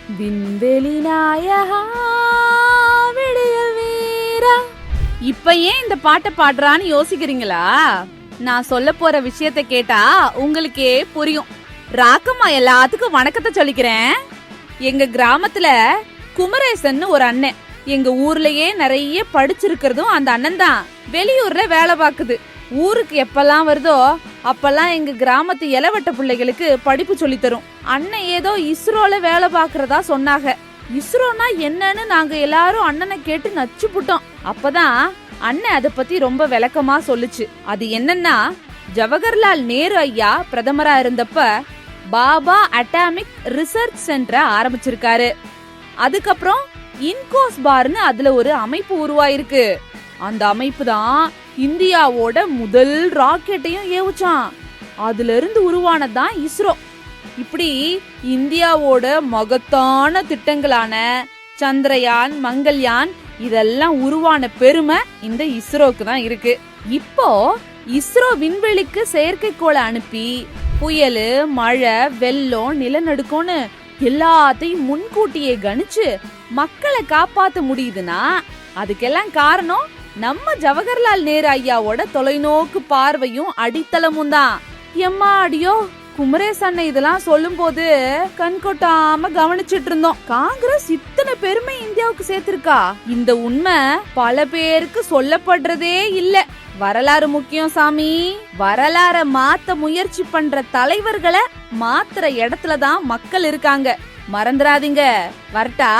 விண்வெளி நாயகா விடியல் வீரா. இப்ப ஏன் இந்த பாட்டை பாடுறான்னு யோசிக்கிறீங்களா? நான் சொல்ல போற விஷயத்த கேட்டா உங்களுக்கே புரியும். ராக்கம்மா எல்லாத்துக்கும் வணக்கத்தை சொல்லிக்கிறேன். எங்க கிராமத்துல குமரேசன் ஒரு அண்ணன், எங்க ஊர்லயே நிறைய படிச்சிருக்கிறதும் அந்த அண்ணன் தான். வெளியூர்ல வேலை பாக்குது. ஊருக்கு எப்பெல்லாம் வருதோ அப்பெல்லாம் எங்க கிராமத்து இளவட்ட பிள்ளைகளுக்கு படிப்பு சொல்லி தரும். அண்ணன் ஏதோ இஸ்ரோல வேலை பாக்குறதா சொன்னாங்க. இஸ்ரோனா என்னன்னு நாங்க எல்லாரும் அண்ணனை கேட்டு நச்சு புட்டோம். அப்பதான் அண்ணன் அதை பத்தி ரொம்ப விளக்கமா சொல்லுச்சு. அது என்னன்னா, ஜவஹர்லால் நேரு ஐயா பிரதமரா இருந்தப்ப பாபா அட்டாமிக் ரிசர்ச் சென்டரை ஆரம்பிச்சிருக்காரு. அதுக்கப்புறம் இன்கோஸ் பார்னு அதுல ஒரு அமைப்பு உருவாயிருக்கு. அந்த அமைப்பு தான் இந்தியாவோட முதல் ராக்கெட்டையும் ஏவுச்சான். அதுல இருந்து உருவானதான் இஸ்ரோ. இப்படி இந்தியாவோட மகத்தான திட்டங்களான சந்திரயான், மங்கள்யான் இதெல்லாம் உருவான பெருமை இந்த இஸ்ரோக்கு தான் இருக்கு. இப்போ இஸ்ரோ விண்வெளிக்கு செயற்கைக்கோளை அனுப்பி புயலு, மழை, வெள்ளம், நிலநடுக்கம்னு எல்லாத்தையும் முன்கூட்டியே கணிச்சு மக்களை காப்பாத்த முடியுதுன்னா அதுக்கெல்லாம் காரணம் நம்ம ஜவஹர்லால் நேரு ஐயாவோட தொலைநோக்கு பார்வையும் அடித்தளமும் தான். எம்மாடியோ, குமரேச அண்ணன் இதெல்லாம் சொல்லும் போது கண் கொட்டாம கவனிச்சிட்டு இருந்தோம். காங்கிரஸ் இத்தனை பெருமை இந்தியாவுக்கு சேர்த்திருக்கா. இந்த உண்மை பல பேருக்கு சொல்லப்படுறதே இல்ல. வரலாறு முக்கியம் சாமி. வரலாற மாத்த முயற்சி பண்ற தலைவர்களை மாத்துற இடத்துலதான் மக்கள் இருக்காங்க. மறந்துடாதீங்க. வரட்டா?